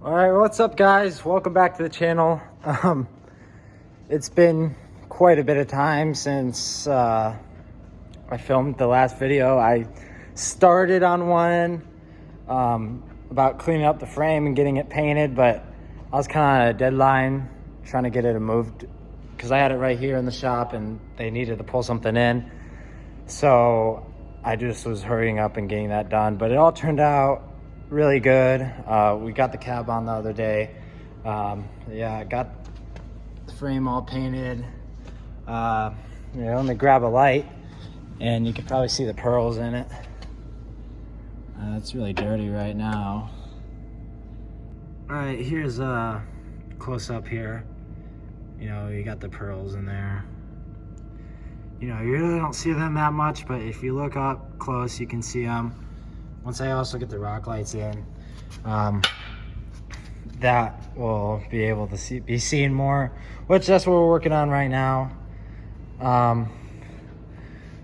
All right, what's up, guys? Welcome back to the channel. It's been quite a bit of time since I filmed the last video. I started on one about cleaning up the frame and getting it painted, but I was kind of on a deadline trying to get it moved because I had it right here in the shop and they needed to pull something in. So I just was hurrying up and getting that done, but it all turned out really good. We got the cab on the other day. Yeah, I got the frame all painted. Let me grab a light and you can probably see the pearls in it. It's really dirty right now. All right, here's a close up here. You know, you got the pearls in there. You know, you really don't see them that much, but if you look up close, you can see them. Once I also get the rock lights in, that will be able to be seen more, which that's what we're working on right now.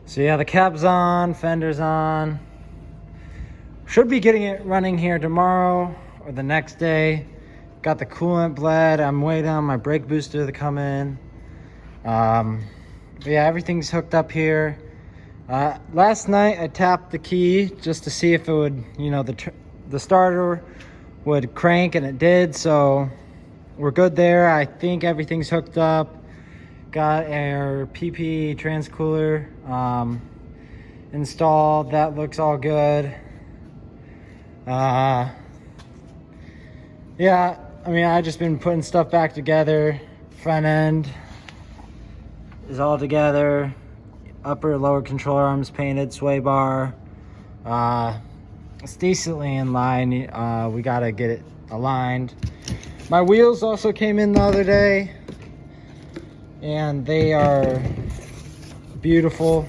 So yeah, the cab's on, fender's on. Should be getting it running here tomorrow or the next day. Got the coolant bled. I'm waiting on my brake booster to come in. But yeah, everything's hooked up here. Last night I tapped the key just to see if it would, you know, the starter would crank, and it did, so we're good there. I think everything's hooked up. Got our PP transcooler installed. That looks all good. Yeah, I mean, I just been putting stuff back together. Front end is all together. Upper lower control arms painted, sway bar. It's decently in line. We gotta get it aligned. My wheels also came in the other day and they are beautiful.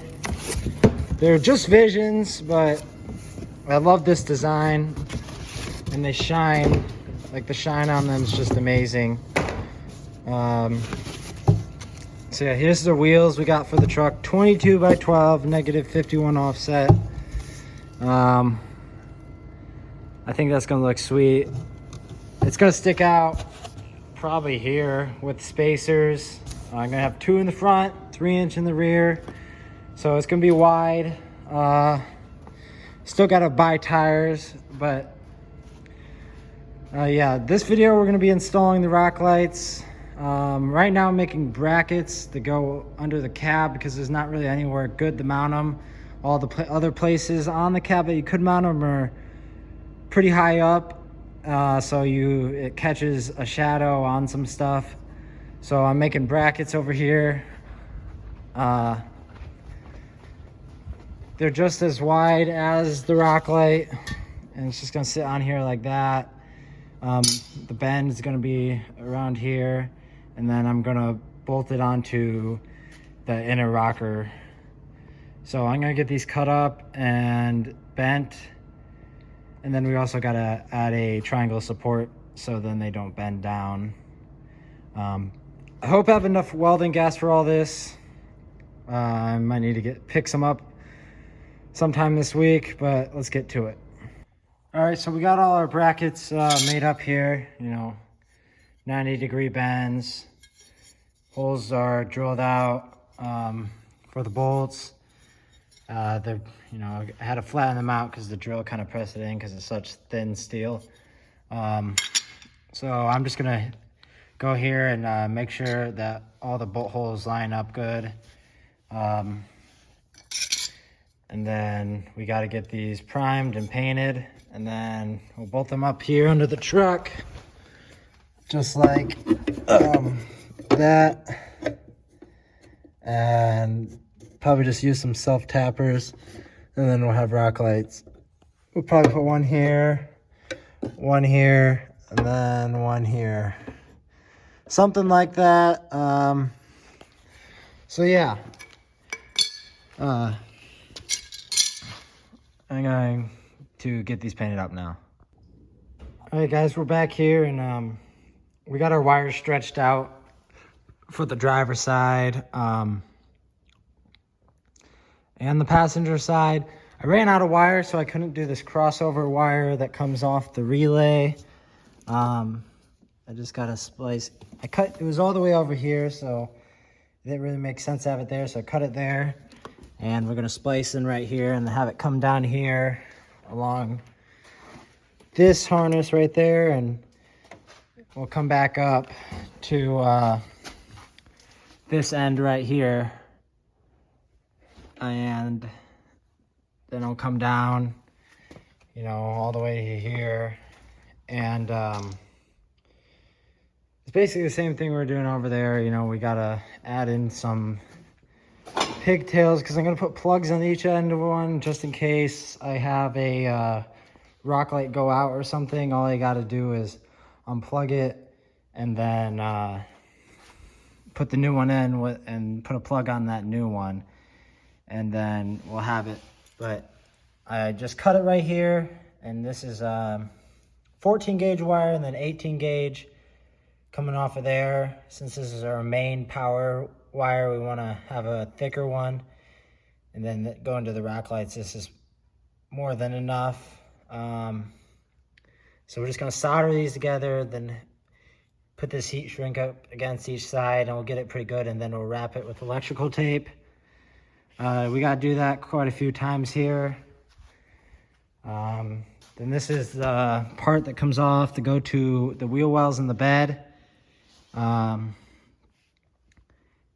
They're just Visions, but I love this design and they shine. Like, the shine on them is just amazing. So yeah, here's the wheels we got for the truck. 22 by 12, negative 51 offset. I think that's gonna look sweet. It's gonna stick out probably here with spacers. I'm gonna have 2 in the front, 3-inch in the rear. So it's gonna be wide. Still gotta buy tires, but yeah, this video we're gonna be installing the rock lights. Right now I'm making brackets to go under the cab because there's not really anywhere good to mount them. All the other places on the cab that you could mount them are pretty high up, so it catches a shadow on some stuff. So I'm making brackets over here. They're just as wide as the rock light, and it's just gonna sit on here like that. The bend is gonna be around here, and then I'm gonna bolt it onto the inner rocker. So I'm gonna get these cut up and bent, and then we also gotta add a triangle support so then they don't bend down. I hope I have enough welding gas for all this. I might need to pick some up sometime this week, but let's get to it. All right, so we got all our brackets made up here, you know, 90-degree bends. Holes are drilled out for the bolts. They're, you know, I had to flatten them out because the drill kind of pressed it in because it's such thin steel. So I'm just gonna go here and make sure that all the bolt holes line up good. And then we got to get these primed and painted, and then we'll bolt them up here under the truck, just like that. And probably just use some self tappers, and then we'll have rock lights. We'll probably put one here, and then one here, something like that. So yeah, I'm going to get these painted up now. All right, guys, we're back here, and we got our wires stretched out for the driver's side and the passenger side. I ran out of wire, so I couldn't do this crossover wire that comes off the relay. I just got to splice. It was all the way over here, so it didn't really make sense to have it there, so I cut it there. And we're going to splice in right here and have it come down here along this harness right there, and we'll come back up to this end right here, and then it'll come down, you know, all the way to here. And it's basically the same thing we're doing over there. You know, we gotta add in some pigtails because I'm gonna put plugs on each end of one just in case I have a rock light go out or something. All I gotta do is unplug it and then put the new one in and put a plug on that new one, and then we'll have it. But I just cut it right here, and this is 14 gauge wire and then 18 gauge coming off of there. Since this is our main power wire, we want to have a thicker one, and then going to the rock lights, this is more than enough. So we're just going to solder these together, then put this heat shrink up against each side, and we'll get it pretty good, and then we'll wrap it with electrical tape. We got to do that quite a few times here. Then this is the part that comes off to go to the wheel wells in the bed. And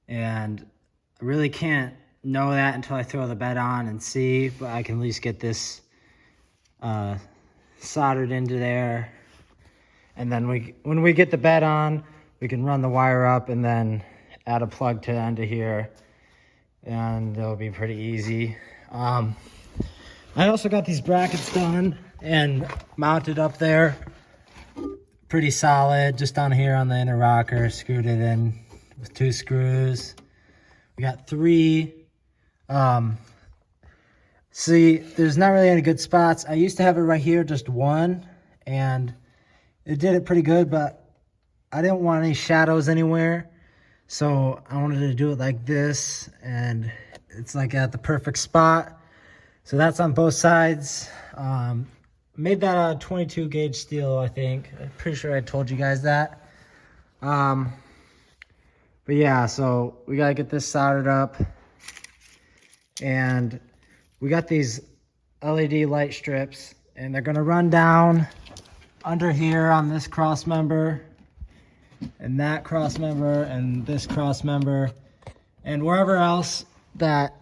I really can't know that until I throw the bed on and see, but I can at least get this soldered into there. And then when we get the bed on, we can run the wire up and then add a plug to the end of here, and it'll be pretty easy. I also got these brackets done and mounted up there pretty solid, just down here on the inner rocker. Screwed it in with 2 screws. We got 3. See, there's not really any good spots. I used to have it right here, just 1, and it did it pretty good, but I didn't want any shadows anywhere, so I wanted to do it like this, and it's like at the perfect spot. So that's on both sides. Made that out of 22 gauge steel, I think. I'm pretty sure I told you guys that. But yeah, so we gotta get this soldered up, and we got these LED light strips, and they're gonna run down under here on this cross member, and that cross member, and this cross member, and wherever else that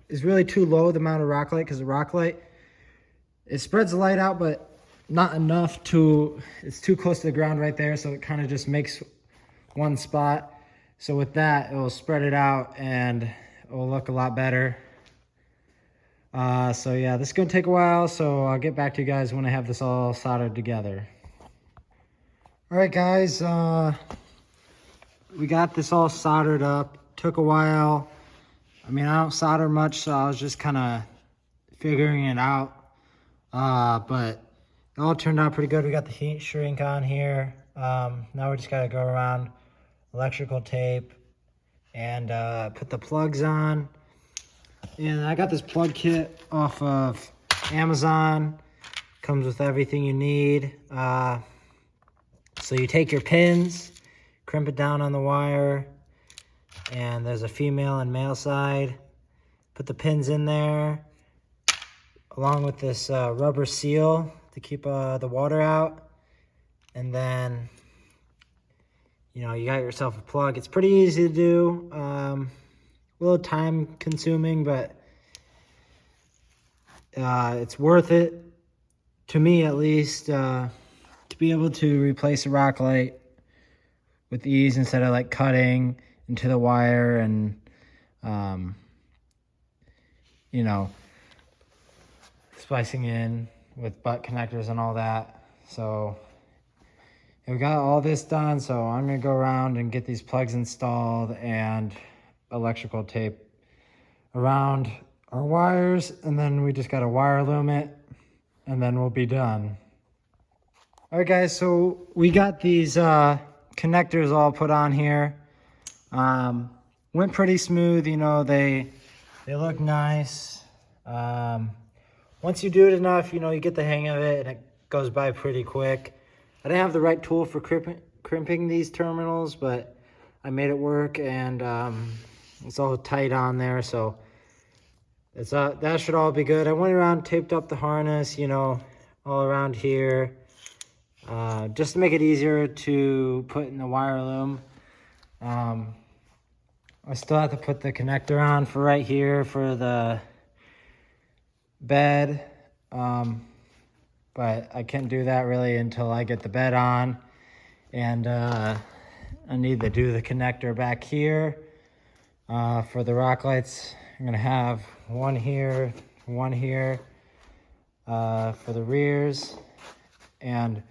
is really too low, the amount of rock light, because the rock light, it spreads the light out, but not enough to, it's too close to the ground right there, so it kind of just makes one spot. So with that, it will spread it out and it will look a lot better. So yeah, this is gonna take a while, so I'll get back to you guys when I have this all soldered together. All right, guys, we got this all soldered up. Took a while. I mean, I don't solder much, so I was just kind of figuring it out. But it all turned out pretty good. We got the heat shrink on here. Now we just got to go around electrical tape and put the plugs on. And I got this plug kit off of Amazon. Comes with everything you need. So you take your pins, crimp it down on the wire, and there's a female and male side. Put the pins in there, along with this rubber seal to keep the water out. And then, you know, you got yourself a plug. It's pretty easy to do. A little time consuming, but it's worth it, to me at least, to be able to replace a rock light with ease instead of like cutting into the wire and, you know, splicing in with butt connectors and all that. So we got all this done, so I'm gonna go around and get these plugs installed and electrical tape around our wires, and then we just gotta wire loom it, and then we'll be done. All right, guys, so we got these connectors all put on here. Went pretty smooth, you know, they look nice. Once you do it enough, you know, you get the hang of it, and it goes by pretty quick. I didn't have the right tool for crimping these terminals, but I made it work, and it's all tight on there, so it's that should all be good. I went around, taped up the harness, you know, all around here, just to make it easier to put in the wire loom. I still have to put the connector on for right here for the bed, but I can't do that really until I get the bed on, and I need to do the connector back here for the rock lights. I'm gonna have one here for the rears, and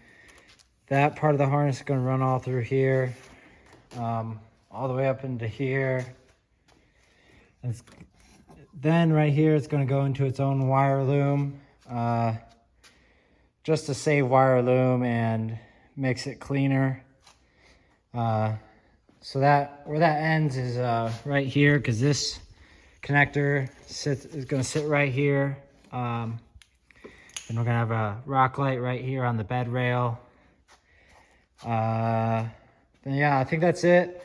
that part of the harness is gonna run all through here, all the way up into here. And then right here, it's gonna go into its own wire loom, just to save wire loom and makes it cleaner. So that where that ends is right here, because this connector is gonna sit right here. And we're gonna have a rock light right here on the bed rail. Then yeah, I think that's it.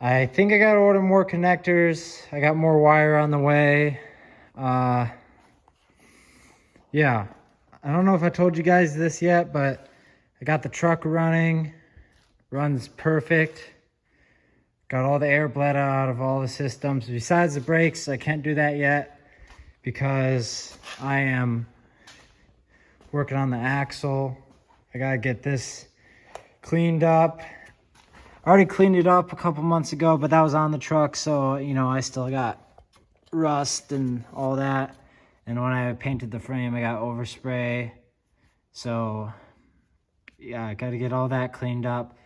I think I gotta order more connectors. I got more wire on the way. Yeah, I don't know if I told you guys this yet, but I got the truck running. Runs perfect. Got all the air bled out of all the systems. Besides the brakes, I can't do that yet because I am working on the axle. I gotta get this cleaned up. I already cleaned it up a couple months ago, but that was on the truck, so you know I still got rust and all that. And when I painted the frame, I got overspray. So yeah, I gotta get all that cleaned up.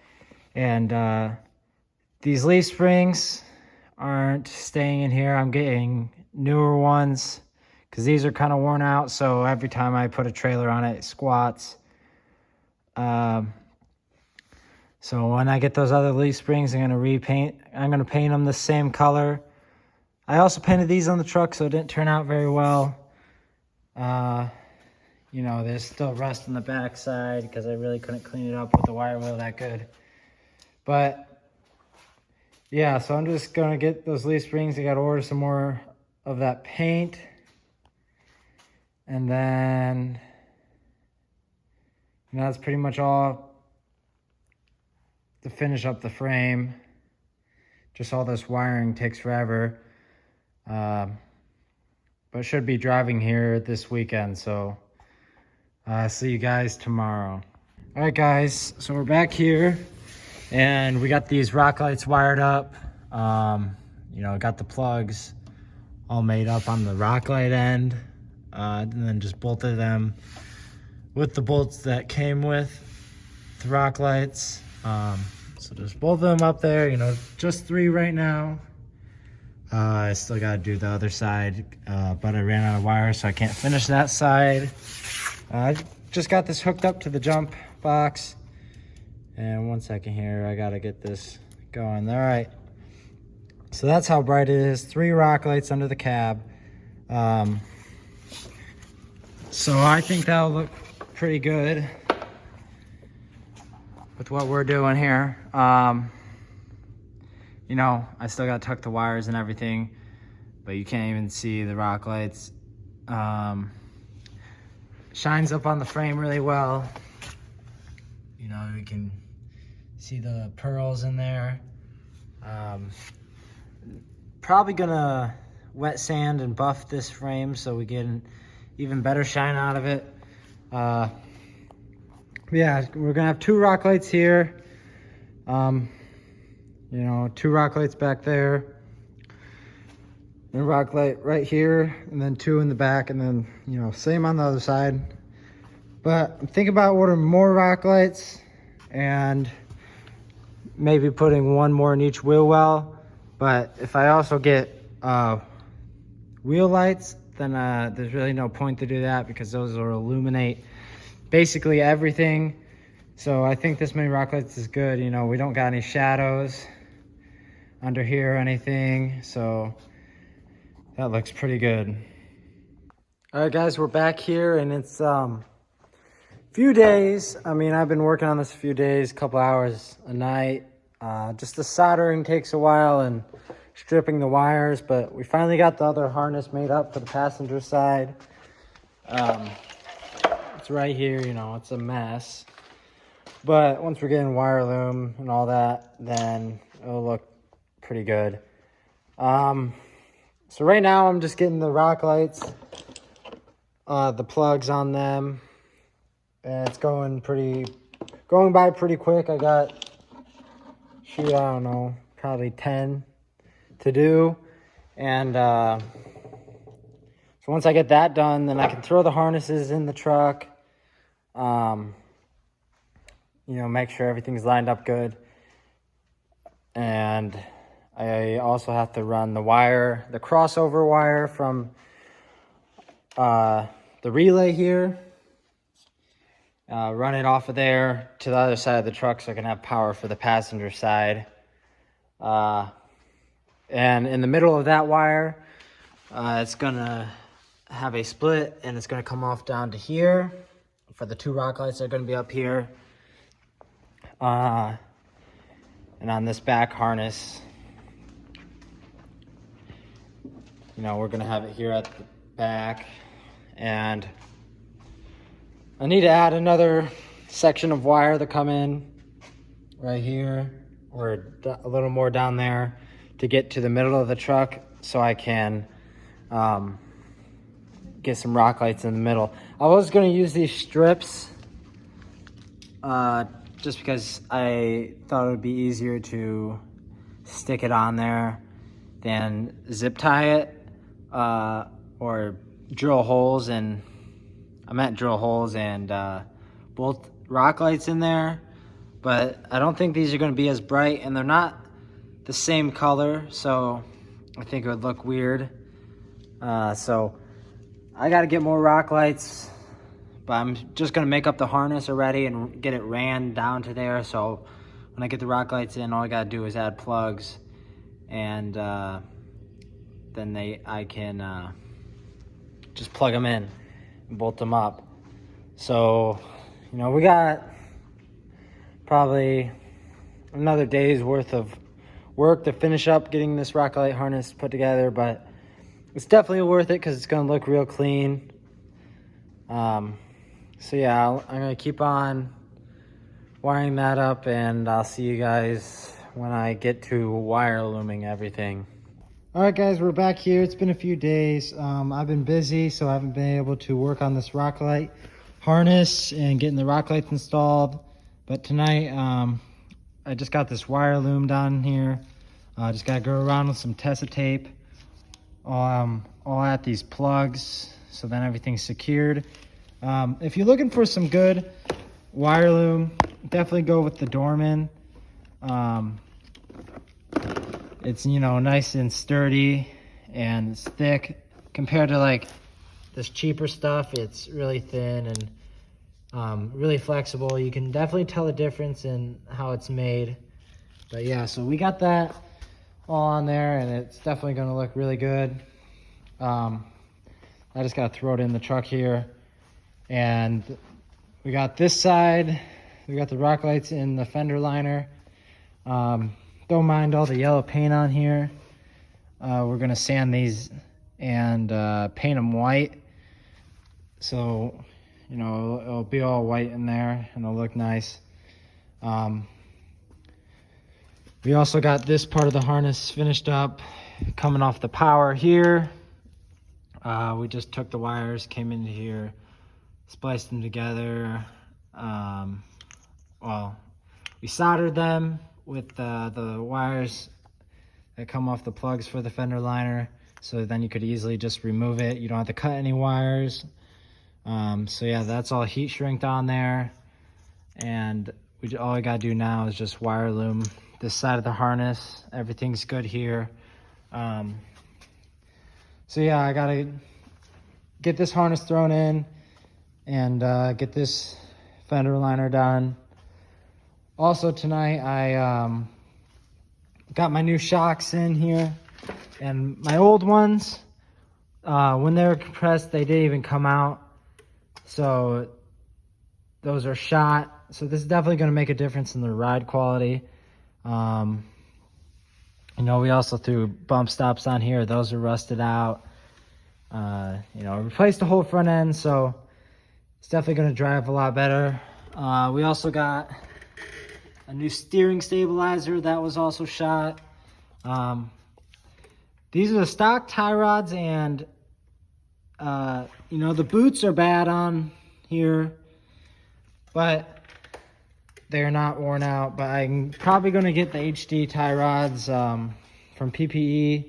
And these leaf springs aren't staying in here. I'm getting newer ones because these are kind of worn out, so every time I put a trailer on it, it squats. So when I get those other leaf springs, I'm gonna paint them the same color. I also painted these on the truck, so it didn't turn out very well. You know, there's still rust on the backside because I really couldn't clean it up with the wire wheel that good. But yeah, so I'm just gonna get those leaf springs. I gotta order some more of that paint. And then, you know, that's pretty much all to finish up the frame. Just all this wiring takes forever. But should be driving here this weekend, so see you guys tomorrow. All right, guys, so we're back here. And we got these rock lights wired up. You know, got the plugs all made up on the rock light end. And then just bolted them with the bolts that came with the rock lights. So just bolt them up there, you know, just 3 right now. I still gotta do the other side, but I ran out of wire, so I can't finish that side. I just got this hooked up to the jump box. And 1 second here, I gotta get this going. All right, so that's how bright it is. 3 rock lights under the cab. So I think that'll look pretty good with what we're doing here. You know, I still gotta tuck the wires and everything, but you can't even see the rock lights. Shines up on the frame really well. You know, you can see the pearls in there. Probably gonna wet sand and buff this frame so we get an even better shine out of it. Yeah, we're gonna have 2 rock lights here. You know, 2 rock lights back there. And a rock light right here, and then 2 in the back, and then, you know, same on the other side. But I'm thinking about ordering more rock lights and maybe putting 1 more in each wheel well. But if I also get wheel lights, then there's really no point to do that because those will illuminate basically everything. So I think this many rock lights is good. You know, we don't got any shadows under here or anything, so that looks pretty good. All right, guys, we're back here, and it's few days. I mean, I've been working on this a few days, a couple hours a night. Just the soldering takes a while and stripping the wires, but we finally got the other harness made up for the passenger side. It's right here, you know, it's a mess. But once we're getting wire loom and all that, then it'll look pretty good. So right now I'm just getting the rock lights, the plugs on them, and it's going by pretty quick. I got, I don't know, probably 10 to do. And so once I get that done, then I can throw the harnesses in the truck, you know, make sure everything's lined up good. And I also have to run the wire, the crossover wire from the relay here, run it off of there to the other side of the truck so I can have power for the passenger side. And in the middle of that wire, it's gonna have a split, and it's gonna come off down to here for the two rock lights that are gonna be up here. And on this back harness, you know, we're gonna have it here at the back, and I need to add another section of wire to come in right here or a little more down there to get to the middle of the truck so I can get some rock lights in the middle. I was gonna use these strips just because I thought it would be easier to stick it on there than zip tie it or drill holes and bolt rock lights in there. But I don't think these are going to be as bright, and they're not the same color, so I think it would look weird. So I got to get more rock lights, but I'm just going to make up the harness already and get it ran down to there. So when I get the rock lights in, all I got to do is add plugs, and then I can just plug them in and bolt them up. So, you know, we got probably another day's worth of work to finish up getting this rock light harness put together, but it's definitely worth it because it's going to look real clean. So yeah, I'm going to keep on wiring that up, and I'll see you guys when I get to wire looming everything. All right, guys, we're back here. It's been a few days. I've been busy, so I haven't been able to work on this rock light harness and getting the rock lights installed. But tonight, I just got this wire loom down here. Just got to go around with some Tesa tape all at these plugs, so then everything's secured. If you're looking for some good wire loom, definitely go with the Dorman. It's, you know, nice and sturdy and it's thick compared to like this cheaper stuff. It's really thin and really flexible. You can definitely tell the difference in how it's made. But yeah, so we got that all on there, and it's definitely going to look really good. I just got to throw it in the truck here. And we got this side, we got the rock lights in the fender liner. Don't mind all the yellow paint on here. We're gonna sand these and paint them white. So, you know, it'll be all white in there and it'll look nice. We also got this part of the harness finished up, coming off the power here. We just took the wires, came into here, spliced them together. Well, we soldered them with the wires that come off the plugs for the fender liner, so then you could easily just remove it. You don't have to cut any wires. So yeah, that's all heat shrinked on there, and all I gotta do now is just wire loom this side of the harness. Everything's good here. So yeah, I gotta get this harness thrown in and get this fender liner done. Also tonight, I got my new shocks in here, and my old ones, when they were compressed, they didn't even come out. So those are shot. So this is definitely going to make a difference in the ride quality. You know, we also threw bump stops on here. Those are rusted out. You know, replaced the whole front end, so it's definitely going to drive a lot better. We also got a new steering stabilizer that was also shot. These are the stock tie rods, and you know, the boots are bad on here, but they're not worn out. But I'm probably going to get the HD tie rods from PPE.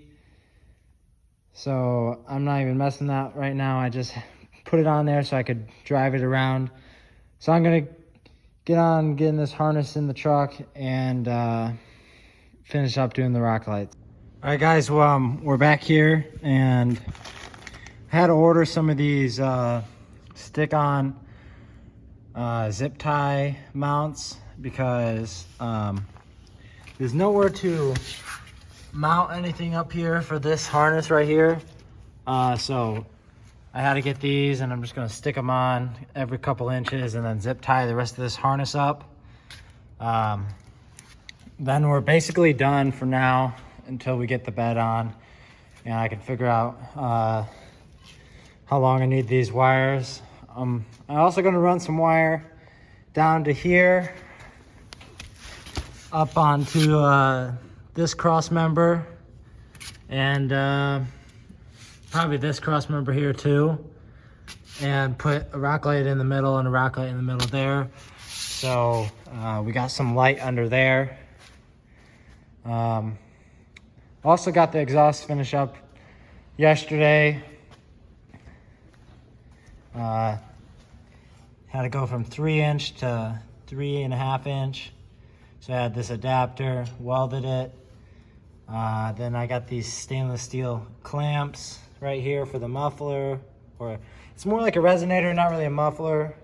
So I'm not even messing that right now. I just put it on there so I could drive it around. So I'm going to get on getting this harness in the truck and finish up doing the rock lights. All right, guys, we're back here, and I had to order some of these stick-on zip tie mounts because there's nowhere to mount anything up here for this harness right here. So I had to get these, and I'm just gonna stick them on every couple inches and then zip tie the rest of this harness up. Then we're basically done for now until we get the bed on, and I can figure out how long I need these wires. I'm also gonna run some wire down to here, up onto this cross member, and probably this cross member here too, and put a rock light in the middle and a rock light in the middle there. So we got some light under there. Also got the exhaust finish up yesterday. Had to go from 3-inch to 3.5-inch. So I had this adapter, welded it. Then I got these stainless steel clamps right here for the muffler, or it's more like a resonator, not really a muffler.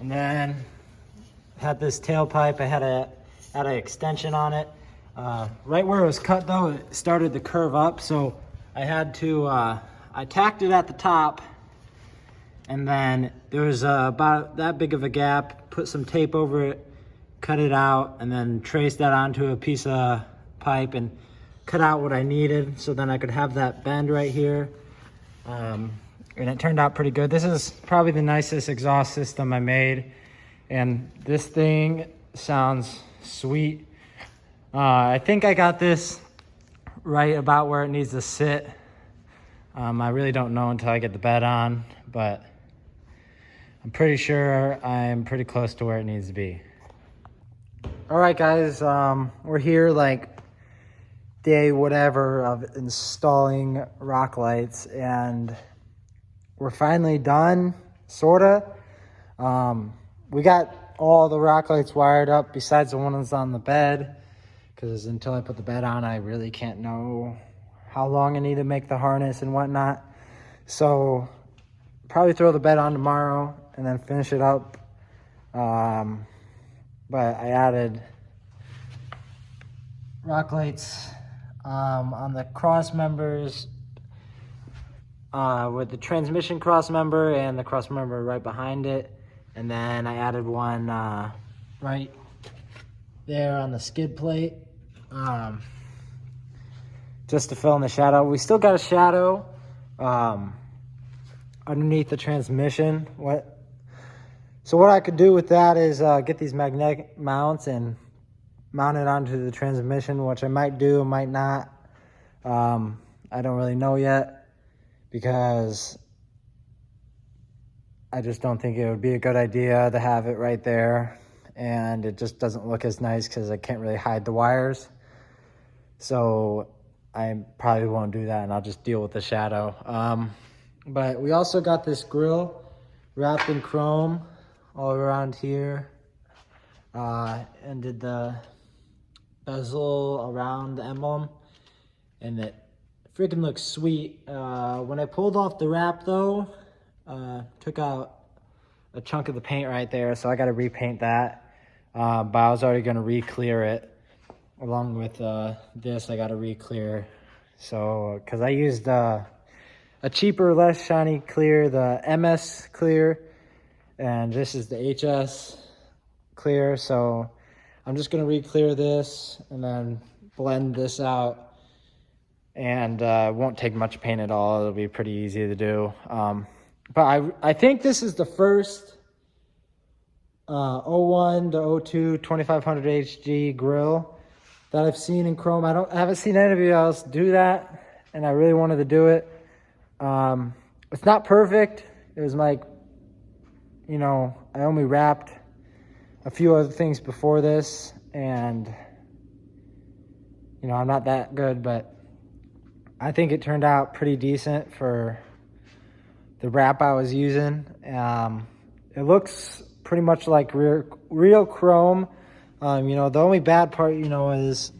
And then had this tailpipe. I had an extension on it. Right where it was cut though, it started to curve up, so I had to I tacked it at the top, and then there was about that big of a gap, put some tape over it, cut it out, and then traced that onto a piece of pipe and cut out what I needed, so then I could have that bend right here. And it turned out pretty good. This is probably the nicest exhaust system I made, and this thing sounds sweet. I think I got this right about where it needs to sit. I really don't know until I get the bed on, but I'm pretty sure I'm pretty close to where it needs to be. All right, guys, we're here like day whatever of installing rock lights, and we're finally done, sorta. We got all the rock lights wired up besides the one that's on the bed, because until I put the bed on, I really can't know how long I need to make the harness and whatnot. So probably throw the bed on tomorrow and then finish it up. But I added rock lights on the cross members, with the transmission cross member and the cross member right behind it. And then I added one right there on the skid plate, just to fill in the shadow. We still got a shadow underneath the transmission. So what I could do with that is get these magnetic mounts and mount it onto the transmission, which I might do, might not. I don't really know yet, because I just don't think it would be a good idea to have it right there, and it just doesn't look as nice because I can't really hide the wires. So I probably won't do that, and I'll just deal with the shadow. But we also got this grill wrapped in chrome all around here, and did the bezel around the emblem, and it freaking looks sweet. When I pulled off the wrap though, took out a chunk of the paint right there, so I got to repaint that. But I was already going to re-clear it along with this. I got to re-clear, so because I used a cheaper, less shiny clear, the MS clear, and this is the HS clear. So I'm just gonna re-clear this and then blend this out, and it won't take much paint at all. It'll be pretty easy to do. But I think this is the first 01 to 02 2500 HG grill that I've seen in chrome. I haven't seen anybody else do that, and I really wanted to do it. It's not perfect. It was like, you know, I only wrapped a few other things before this, and you know, I'm not that good, but I think it turned out pretty decent for the wrap I was using. It looks pretty much like real chrome. You know, the only bad part, you know, is,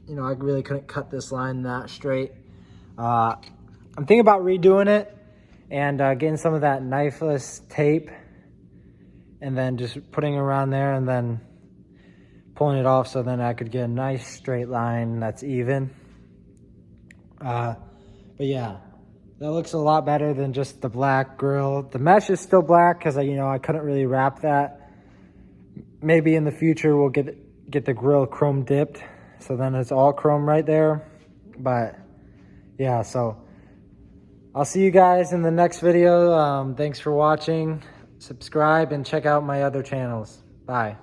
you know, I really couldn't cut this line that straight. I'm thinking about redoing it and getting some of that knifeless tape and then just putting it around there and then pulling it off so then I could get a nice straight line that's even. But yeah, that looks a lot better than just the black grill. The mesh is still black because you know, I couldn't really wrap that. Maybe in the future we'll get the grill chrome dipped, so then it's all chrome right there. But yeah, so I'll see you guys in the next video. Thanks for watching. Subscribe and check out my other channels. Bye.